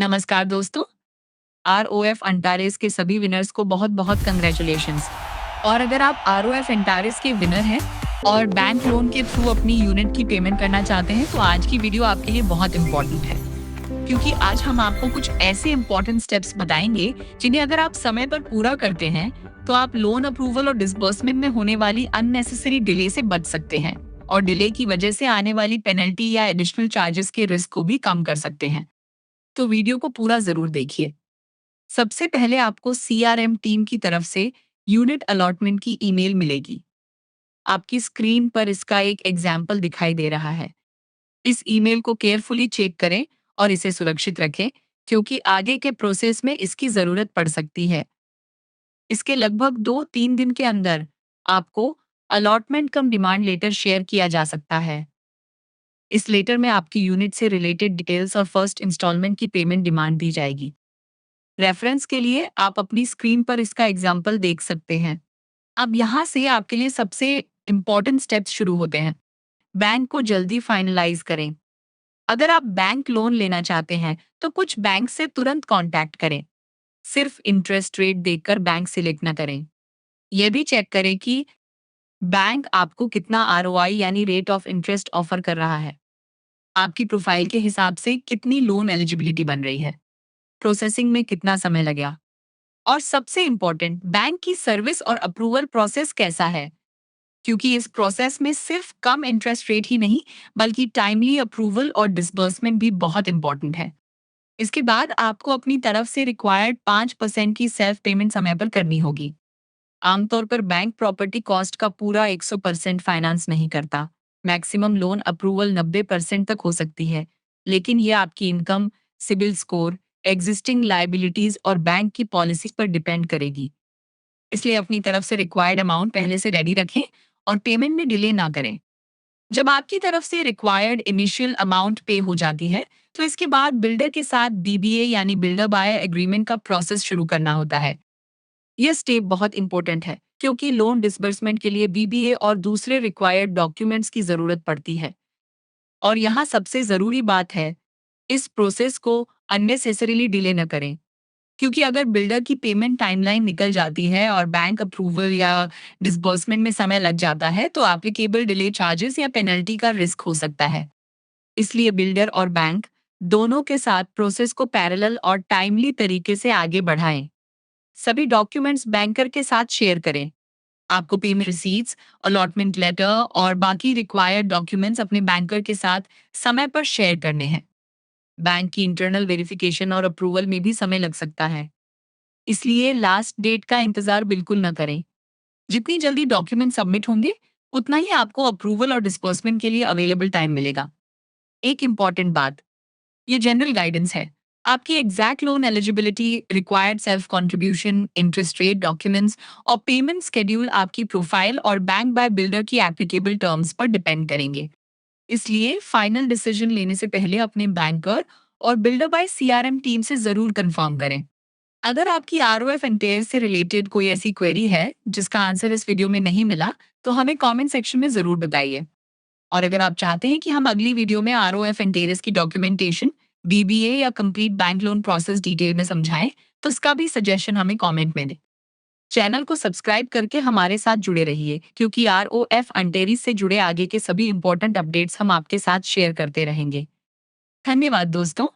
नमस्कार दोस्तों। आरओएफ अंटारेस के सभी विनर्स को बहुत बहुत कंग्रेचुलेशंस। और अगर आप आरओएफ अंटारेस के विनर हैं और बैंक लोन के थ्रू अपनी यूनिट की पेमेंट करना चाहते हैं तो आज की वीडियो आपके लिए बहुत इंपॉर्टेंट है, क्योंकि आज हम आपको कुछ ऐसे इंपॉर्टेंट स्टेप्स बताएंगे जिन्हें अगर आप समय पर पूरा करते हैं तो आप लोन अप्रूवल और डिसबर्समेंट में होने वाली अननेसेसरी डिले से बच सकते हैं और डिले की वजह से आने वाली पेनल्टी या एडिशनल चार्जेस के रिस्क को भी कम कर सकते हैं। तो वीडियो को पूरा जरूर देखिए। सबसे पहले आपको सीआरएम टीम की तरफ से यूनिट अलॉटमेंट की ईमेल मिलेगी। आपकी स्क्रीन पर इसका एक एग्जाम्पल दिखाई दे रहा है। इस ईमेल को केयरफुली चेक करें और इसे सुरक्षित रखें, क्योंकि आगे के प्रोसेस में इसकी जरूरत पड़ सकती है। इसके लगभग 2-3 दिन के अंदर आपको अलॉटमेंट कम डिमांड लेटर शेयर किया जा सकता है। इस लेटर में आपकी यूनिट से रिलेटेड डिटेल्स और फर्स्ट इंस्टॉलमेंट की पेमेंट डिमांड दी जाएगी। रेफरेंस के लिए आप अपनी स्क्रीन पर इसका एग्जाम्पल देख सकते हैं। अब यहाँ से आपके लिए सबसे इम्पोर्टेंट स्टेप्स शुरू होते हैं। बैंक को जल्दी फाइनलाइज करें। अगर आप बैंक लोन लेना चाहते हैं तो कुछ बैंक से तुरंत कांटेक्ट करें। सिर्फ इंटरेस्ट रेट देखकर बैंक सिलेक्ट न करें। यह भी चेक करें कि बैंक आपको कितना आरओआई यानी रेट ऑफ इंटरेस्ट ऑफर कर रहा है। आपकी प्रोफाइल के हिसाब से कितनी लोन एलिजिबिलिटी बन रही है, प्रोसेसिंग में कितना समय लगेगा, और सबसे इम्पोर्टेंट बैंक की सर्विस और अप्रूवल प्रोसेस कैसा है, क्योंकि इस प्रोसेस में सिर्फ कम इंटरेस्ट रेट ही नहीं बल्कि टाइमली अप्रूवल और डिसबर्समेंट भी बहुत इंपॉर्टेंट है। इसके बाद आपको अपनी तरफ से रिक्वायर्ड 5% की सेल्फ पेमेंट समय पर करनी होगी। आमतौर पर बैंक प्रॉपर्टी कॉस्ट का पूरा 100% फाइनेंस नहीं करता। मैक्सिमम लोन अप्रूवल 90% तक हो सकती है, लेकिन यह आपकी income, CIBIL score, existing liabilities और बैंक की पॉलिसी पर डिपेंड करेगी। इसलिए अपनी तरफ से रिक्वायर्ड अमाउंट पहले से रेडी रखें और पेमेंट में डिले ना करें। जब आपकी तरफ से रिक्वायर्ड इनिशियल अमाउंट पे हो जाती है तो इसके बाद बिल्डर के साथ बीबीए यानी बिल्डर बायर एग्रीमेंट का प्रोसेस शुरू करना होता है। यह स्टेप बहुत इंपॉर्टेंट है, क्योंकि लोन डिसबर्समेंट के लिए बीबीए और दूसरे रिक्वायर्ड डॉक्यूमेंट्स की जरूरत पड़ती है। और यहाँ सबसे जरूरी बात है, इस प्रोसेस को अननेसेसरीली डिले न करें, क्योंकि अगर बिल्डर की पेमेंट टाइमलाइन निकल जाती है और बैंक अप्रूवल या डिसबर्समेंट में समय लग जाता है तो एप्लीकेबल डिले चार्जेस या पेनल्टी का रिस्क हो सकता है। इसलिए बिल्डर और बैंक दोनों के साथ प्रोसेस को पैरेलल और टाइमली तरीके से आगे बढ़ाएं। सभी डॉक्यूमेंट्स बैंकर के साथ शेयर करें। आपको पेमेंट रिसीट्स, अलॉटमेंट लेटर और बाकी रिक्वायर्ड डॉक्यूमेंट्स अपने बैंकर के साथ समय पर शेयर करने हैं। बैंक की इंटरनल वेरिफिकेशन और अप्रूवल में भी समय लग सकता है, इसलिए लास्ट डेट का इंतजार बिल्कुल न करें। जितनी जल्दी डॉक्यूमेंट सबमिट होंगे उतना ही आपको अप्रूवल और डिस्बर्समेंट के लिए अवेलेबल टाइम मिलेगा। एक इम्पॉर्टेंट बात, ये जनरल गाइडेंस है। आपकी exact loan eligibility, required self contribution, interest rate, documents और पेमेंट शेड्यूल आपकी प्रोफाइल और बैंक बाय बिल्डर की एप्लीकेबल टर्म्स पर डिपेंड करेंगे। इसलिए फाइनल डिसीजन लेने से पहले अपने बैंकर और बिल्डर बाय सीआरएम टीम से जरूर कंफर्म करें। अगर आपकी आरओएफ एंटेयर से रिलेटेड कोई ऐसी क्वेरी है जिसका आंसर इस वीडियो में नहीं मिला तो हमें कमेंट सेक्शन में जरूर बताइए। और अगर आप चाहते हैं कि हम अगली वीडियो में आरओएफ एंटेरिस की डॉक्यूमेंटेशन, बीबीए या complete bank loan process detail में समझाएं, तो इसका भी सजेशन हमें कमेंट में दें। चैनल को सब्सक्राइब करके हमारे साथ जुड़े रहिए, क्योंकि आरओएफ एंटेरिस से जुड़े आगे के सभी इंपॉर्टेंट अपडेट्स हम आपके साथ शेयर करते रहेंगे। धन्यवाद दोस्तों।